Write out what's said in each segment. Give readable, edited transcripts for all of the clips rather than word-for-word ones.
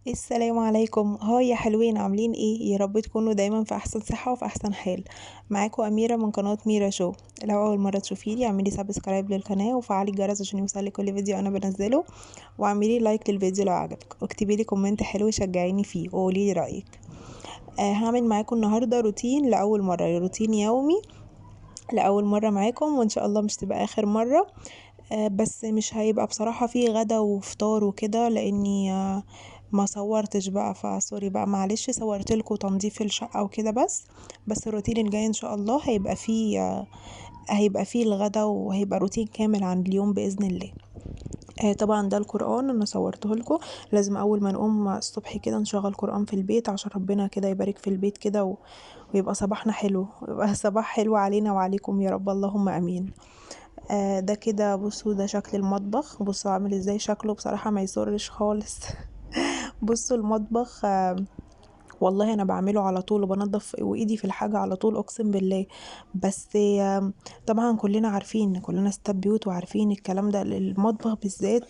السلام عليكم، هاي يا حلوين، عاملين ايه؟ يا رب تكونوا دايما في احسن صحة وفي احسن حال. معاكم اميرة من قناة ميرا شو. لو اول مرة تشوفيني اعملي سبسكرايب للقناة وفعلي الجرس عشان يوصلك كل فيديو انا بنزله، واعملي لايك للفيديو لو عجبك، واكتبي لي كومنت حلو يشجعيني فيه وقولي لي رايك. هعمل معاكم النهارده روتين لاول مرة، روتين يومي لاول مرة معاكم، وان شاء الله مش تبقى اخر مرة. بس مش هيبقى بصراحة فيه غدا وفطار وكده لاني ما صورتش بقى، فسوري بقى معلش، صورتلكوا تنظيف الشقة وكده بس الروتين الجاي ان شاء الله هيبقى فيه الغدا، وهيبقى روتين كامل عن اليوم بإذن الله. طبعا ده القرآن انا صورته لكم. لازم اول ما نقوم الصبح كده نشغل قرآن في البيت عشان ربنا كده يبارك في البيت كده ويبقى صباحنا حلو، ويبقى صباح حلو علينا وعليكم يا رب، اللهم امين. ده كده بصوا، ده شكل المطبخ، بصوا عامل ازاي شكله، بصراحة ما يسرش خالص. بصوا المطبخ، والله انا بعمله على طول وبنضف وايدي في الحاجة على طول اقسم بالله. بس طبعا كلنا عارفين، كلنا ستات بيوت وعارفين الكلام ده، المطبخ بالذات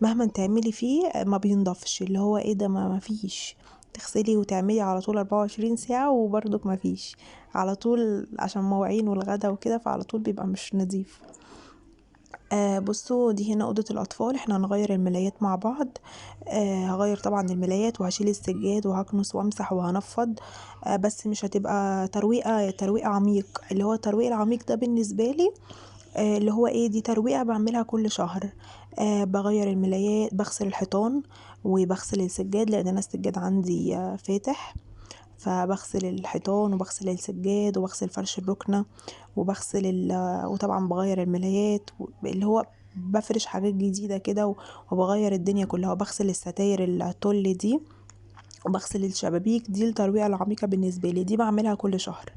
مهما تعملي فيه ما بينضفش، اللي هو ايه ده، ما فيش تغسلي وتعملي على طول 24 ساعة وبرضك ما فيش على طول، عشان مواعين والغدا وكده، فعلى طول بيبقى مش نظيف. بصوا دي هنا أوضة الأطفال، احنا هنغير الملايات مع بعض. هغير طبعا الملايات وهشيل السجاد وهكنس وامسح وهنفض. بس مش هتبقى ترويقة عميق، اللي هو الترويق العميق ده بالنسبة لي اللي هو ايه، دي ترويقة بعملها كل شهر. بغير الملايات، بغسل الحيطان وبغسل السجاد لان انا السجاد عندي فاتح، فبغسل الحيطان وبغسل السجاد وبغسل فرش الركنة وطبعا بغير الملايات اللي هو بفرش حاجات جديدة كده وبغير الدنيا كلها، وبغسل الستاير التل دي، وبغسل الشبابيك دي. الترويقة العميقة بالنسبة لي دي بعملها كل شهر.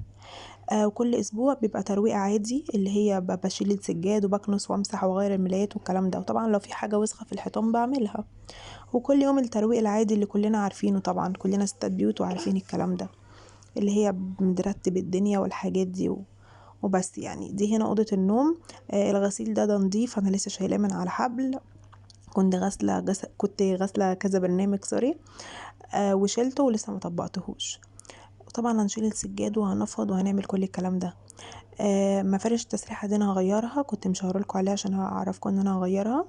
وكل اسبوع بيبقى ترويقة عادي، اللي هي بشيل السجاد وبكنس وامسح واغير الملايات والكلام ده، وطبعا لو في حاجة وسخة في الحيطان بعملها. وكل يوم الترويق العادي اللي كلنا عارفينه، طبعا كلنا ستات بيوت وعارفين الكلام ده، اللي هي بنرتب الدنيا والحاجات دي وبس. يعني دي هنا أوضة النوم. الغسيل ده نضيف، أنا لسه شايلاه من على حبل، كنت غاسلة كذا برنامج، سوري. وشيلته ولسه ما طبقتهوش. وطبعا هنشيل السجاد وهنفض وهنعمل كل الكلام ده. مفارش التسريحة دي انا هغيرها، كنت مشاورلكوا عليها عشان اعرفكم ان انا هغيرها.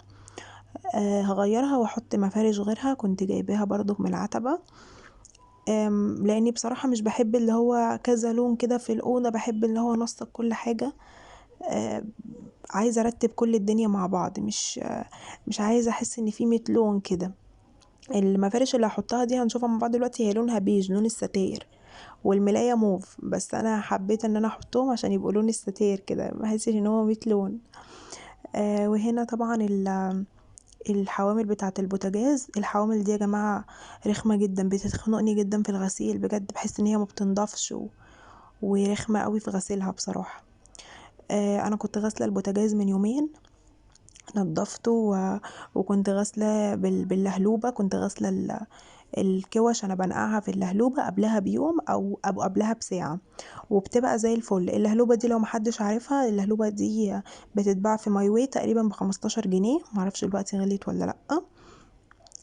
هغيرها واحط مفارش غيرها كنت جايباها برضو من العتبة. لاني بصراحة مش بحب اللي هو كذا لون كده في الأوضة، بحب اللي هو انسق كل حاجة. عايزة ارتب كل الدنيا مع بعض، مش عايزة احس ان في 100 لون كده. المفارش اللي هحطها دي هنشوفها مع بعض دلوقتي، هي لونها بيج، لون الستاير، والملاية موف، بس انا حبيت ان انا احطهم عشان يبقوا لون الستاير كده، ما احسش ان هو 100 لون. وهنا طبعا الحوامل بتاعة البوتاجاز، الحوامل دي يا جماعة رخمة جدا، بتتخنقني جدا في الغسيل بجد، بحس ان هي ما بتنضفش ورخمة قوي في غسيلها بصراحة. انا كنت غاسلة البوتاجاز من يومين، نضفته وكنت غاسلة باللهلوبة، كنت غاسلة الكوش انا بنقعها في اللهلوبة قبلها بيوم او قبلها بساعة، وبتبقى زي الفل. اللهلوبة دي لو محدش عارفها، اللهلوبة دي بتتباع في ماي واي تقريبا ب15 جنيه، معرفش دلوقتي غليت ولا لأ.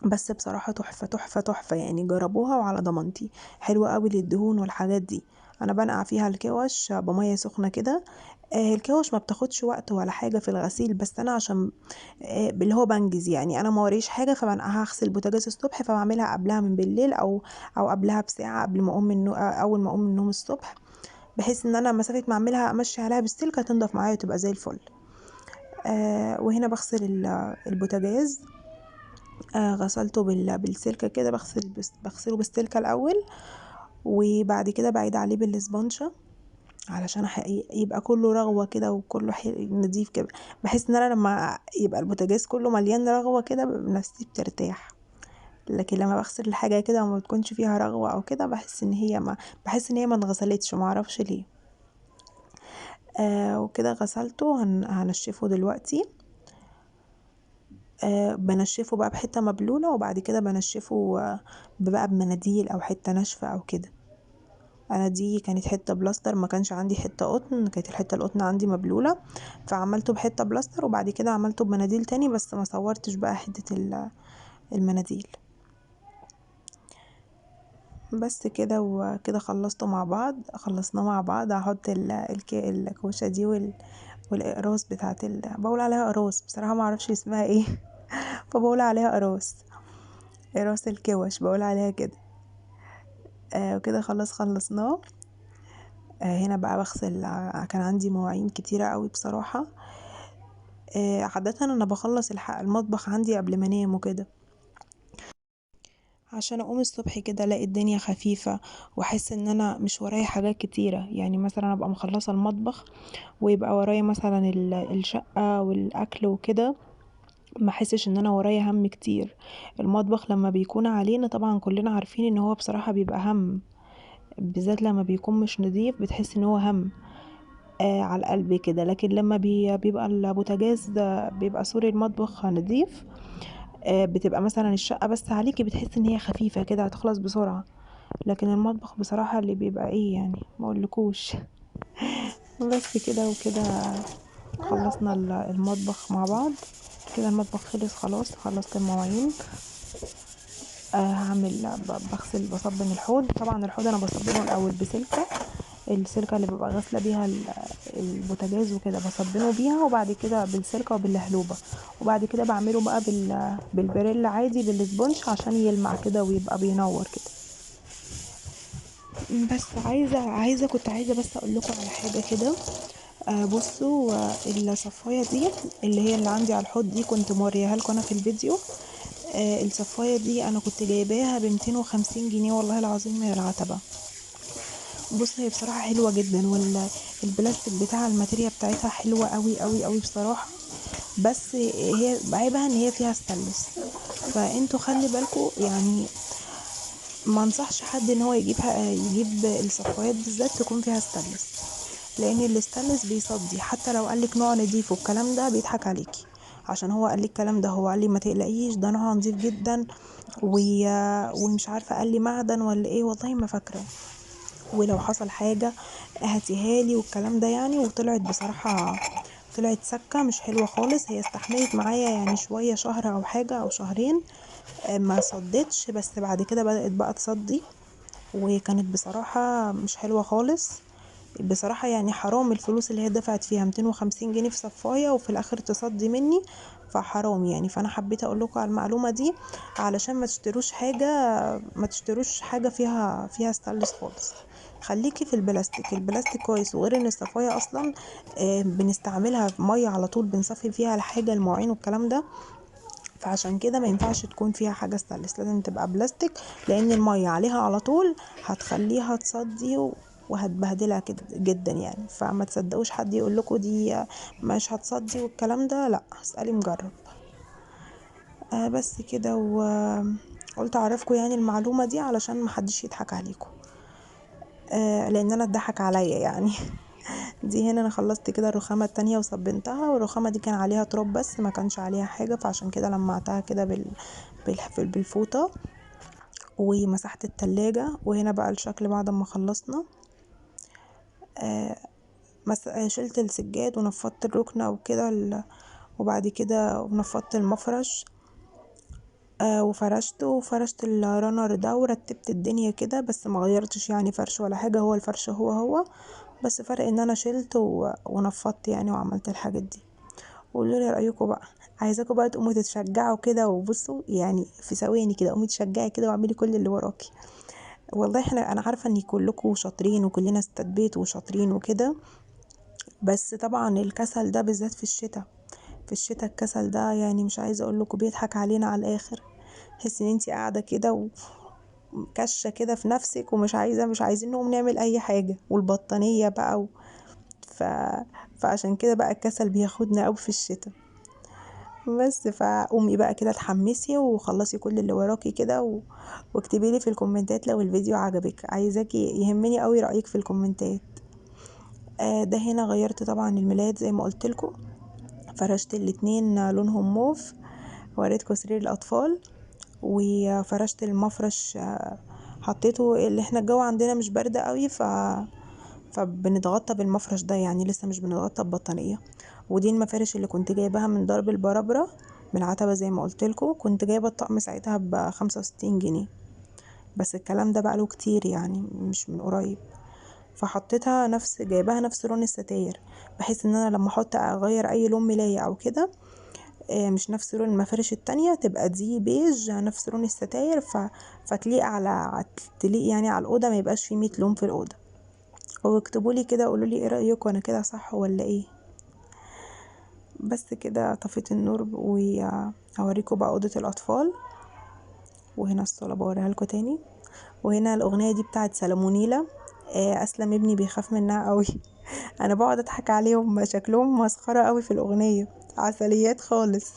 بس بصراحة تحفة تحفة تحفة، يعني جربوها وعلى ضمانتي، حلوة قوي للدهون والحاجات دي. انا بنقع فيها الكوش بمية سخنة كده. الكوش ما بتاخدش وقت ولا حاجة في الغسيل، بس انا عشان اللي هو بنجز، يعني انا ما وريش حاجة فبنقعها، اغسل البوتاجاز الصبح فبعملها قبلها من بالليل او قبلها بساعة قبل ما اقوم من النوم، اول ما اقوم من النوم الصبح، بحيث ان انا مسافة ما اعملها امشي عليها بالسلك هتنضف معايا وتبقى زي الفل. وهنا بغسل البوتاجاز. غسلته بالسلكة كده، بغسله بالسلكة الأول، وبعد كده بعيد عليه بالاسبونشة علشان يبقى كله رغوة كده وكله نضيف كده، بحس ان انا لما يبقى البوتاجاز كله مليان رغوة كده نفسي بترتاح. لكن لما بغسل الحاجة كده وما بتكونش فيها رغوة او كده، بحس ان هي ما اتغسلتش، ما اعرفش ليه. وكده غسلته، هنشفه دلوقتي. بنشفه بقى بحتة مبلولة، وبعد كده بنشفه بقى بمناديل او حتة ناشفة او كده. انا دي كانت حتة بلاستر، ما كانش عندي حتة قطن، كانت الحتة القطن عندي مبلولة، فعملته بحتة بلاستر وبعد كده عملته بمناديل تاني، بس ما صورتش بقى حتة المناديل. بس كده وكده خلصناه مع بعض. هحط الكوشه دي والاقراص بتاعت بقول عليها قراص بصراحه، ما اعرفش اسمها ايه فبقول عليها قراص الكوش بقول عليها كده. وكده خلصناه. هنا بقى بغسل، كان عندي مواعين كتيره قوي بصراحه. عاده انا بخلص المطبخ عندي قبل ما انام وكده، عشان اقوم الصبح كده الاقي الدنيا خفيفة، واحس ان انا مش ورايا حاجات كتيرة. يعني مثلا ابقى مخلصة المطبخ ويبقى ورايا مثلا الشقة والاكل وكده، ما احسش ان انا ورايا هم كتير. المطبخ لما بيكون علينا طبعا كلنا عارفين ان هو بصراحة بيبقى هم، بالذات لما بيكون مش نظيف بتحس ان هو هم على القلب كده. لكن لما بيبقى البوتاجاز ده بيبقى سوري المطبخ نظيف، بتبقى مثلا الشقة بس عليكي بتحس ان هي خفيفة كده هتخلص بسرعة. لكن المطبخ بصراحة اللي بيبقى ايه يعني ما اقولكوش. بس كده وكده خلصنا المطبخ مع بعض. كده المطبخ خلص خلاص، خلصت المواعين. هعمل بغسل بصبن الحوض. طبعا الحوض انا بصبنه الاول بسلكة، السلكة اللي ببقى غاسلة بيها البوتاجاز وكده بصبنه بيها، وبعد كده بالسلكة وباللهلوبة، وبعد كده بعمله بقى بالبريل عادي بالسبونج عشان يلمع كده ويبقى بينور كده. بس كنت عايزة بس اقول لكم على حاجة كده. بصوا، الصفاية دي اللي هي اللي عندي على الحوض دي كنت موريها لكم انا في الفيديو. الصفاية دي انا كنت جايباها ب250 جنيه والله العظيم من العتبة. بص هي بصراحة حلوة جدا، والبلاستيك بتاع الماتيريا بتاعتها حلوة قوي قوي قوي بصراحة. بس هي عيبها ان هي فيها ستانلس، فانتوا خلي بالكوا يعني. ما انصحش حد ان هو يجيب الصفايات بالذات تكون فيها ستانلس، لان الستانلس بيصدي. حتى لو قالك نوع نضيف والكلام ده بيضحك عليكي، عشان هو قالك الكلام ده. هو قالي ما تقلقيش ده نوع نضيف جدا ومش عارفه قالي معدن ولا ايه، والله ما فاكره. ولو حصل حاجه هاتيها لي والكلام ده يعني. وطلعت بصراحه طلعت سكه مش حلوه خالص. هي استحملت معايا يعني شويه، شهر او حاجه او شهرين، ما صدتش. بس بعد كده بدأت بقى تصدي، وكانت بصراحة مش حلوة خالص. بصراحة يعني حرام الفلوس اللي هي دفعت فيها 250 جنيه في صفاية وفي الاخر تصدي مني، فحرام يعني. فانا حبيت اقول لكم على المعلومة دي علشان ما تشتروش حاجة فيها ستانلس خالص. خليكي في البلاستيك كويس. وغير ان الصفاية اصلا بنستعملها في مية على طول، بنصفي فيها الحاجة المواعين والكلام ده، فعشان كده ما ينفعش تكون فيها حاجة ستانلس، لازم تبقى بلاستيك. لان المية عليها على طول هتخليها تصدي وهتبهدلها كده جدا يعني. فما تصدقوش حد يقول لكم دي مش هتصدي والكلام ده، لا اسألي مجرب. بس كده، وقلت اعرفكم يعني المعلومة دي علشان محدش يضحك عليكم. لان انا اتضحك عليا يعني. دي هنا انا خلصت كده الرخامة التانية وصبنتها، والرخامة دي كان عليها تراب بس ما كانش عليها حاجة، فعشان كده لمعتها كده بالفوطة ومسحت التلاجة. وهنا بقى الشكل بعد ما خلصنا. شلت السجاد ونفضت الركنة وكده وبعد كده ونفضت المفرش. وفرشت الرنر ده ورتبت الدنيا كده، بس ما غيرتش يعني فرش ولا حاجة. هو الفرش هو بس فرق ان انا شلت ونفضت يعني وعملت الحاجات دي. قولوا لي رايكم بقى. عايزاكم بقى تقوموا تتشجعوا كده، وبصوا يعني في ثواني كده قومي تشجعي كده واعملي كل اللي وراكي. والله انا عارفه ان كلكم شاطرين وكلنا ستات بيت وشاطرين وكده، بس طبعا الكسل ده بالذات في الشتاء الكسل ده يعني مش عايزه اقول لكم بيضحك علينا على الاخر. تحسي ان انتي قاعده كده وكشه كده في نفسك مش عايزين نقوم نعمل اي حاجه، والبطانيه بقى ف... فعشان كده بقى الكسل بياخدنا قوي في الشتاء. بس فقومي بقى كده اتحمسي وخلصي كل اللي وراكي كده واكتبي لي في الكومنتات لو الفيديو عجبك. عايزاكي يهمني قوي رايك في الكومنتات. ده هنا غيرت طبعا الملايات زي ما قلت لكم. فرشت الاتنين لونهم موف، وريتكم سرير الاطفال، وفرشت المفرش. حطيته اللي احنا الجو عندنا مش برد قوي فبنتغطى بالمفرش ده يعني، لسه مش بنتغطى ببطانيه. ودي المفارش اللي كنت جايباها من درب البرابرة من العتبة زي ما قلت لكم. كنت جايبه الطقم ساعتها ب65 جنيه. بس الكلام ده بقاله كتير يعني مش من قريب. فحطيتها جايباها نفس لون الستاير، بحيث ان انا لما اغير اي لون ملاية او كده مش نفس لون المفارش التانية، تبقى دي بيج نفس لون الستاير، فتليق تليق يعني على الأوضة، ما يبقاش فيه 100 لون في الأوضة. واكتبوا لي كده قولوا لي ايه رأيكم، انا كده صح ولا ايه؟ بس كده طفيت النور، وهوريكم بقى أوضة الأطفال. وهنا الصالة بوريها لكم تاني. وهنا الأغنية دي بتاعت سلمونيلا. أسلم ابني بيخاف منها قوي. انا بقعد اضحك عليهم، شكلهم مسخرة قوي في الأغنية، عسليات خالص.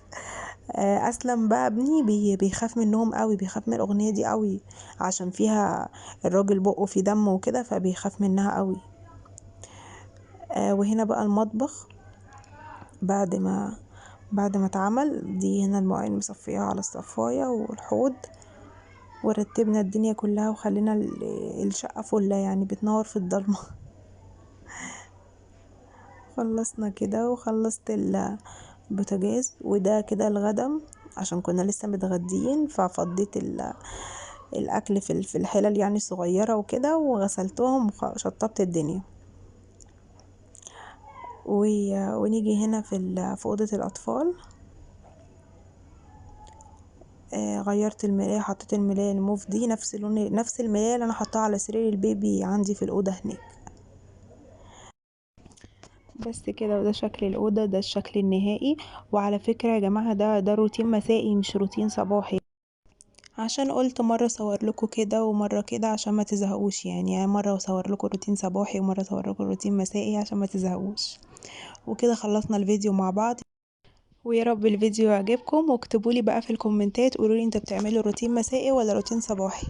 اسلم بقى ابني بيخاف منهم قوي، بيخاف من الاغنيه دي قوي، عشان فيها الراجل بقه فيه دم وكده، فبيخاف منها قوي. وهنا بقى المطبخ بعد ما اتعمل. دي هنا المواعين مصفيها على الصفايه والحوض، ورتبنا الدنيا كلها، وخلينا الشقه فله يعني بتنور في الضلمه. خلصنا كده، وخلصت البوتاجاز، وده كده الغدا، عشان كنا لسه متغديين، ففضيت الاكل في الحلل يعني صغيره وكده، وغسلتهم وشطبت الدنيا. ونيجي هنا في اوضه الاطفال. غيرت الملايه، حطيت الملايه الموف دي نفس الملايه اللي انا حطاها على سرير البيبي عندي في الاوضه هناك. بس كده، وده شكل الاوضه، ده الشكل النهائي. وعلى فكره يا جماعه، ده روتين مسائي مش روتين صباحي، عشان قلت مرة اصور لكم كده ومرة كده عشان ما تزهقوش، يعني مرة اصور لكم روتين صباحي ومرة اصور لكم روتين مسائي عشان ما تزهقوش. وكده خلصنا الفيديو مع بعض، ويا رب الفيديو يعجبكم، واكتبوا لي بقى في الكومنتات قولوا لي انتوا بتعملوا روتين مسائي ولا روتين صباحي.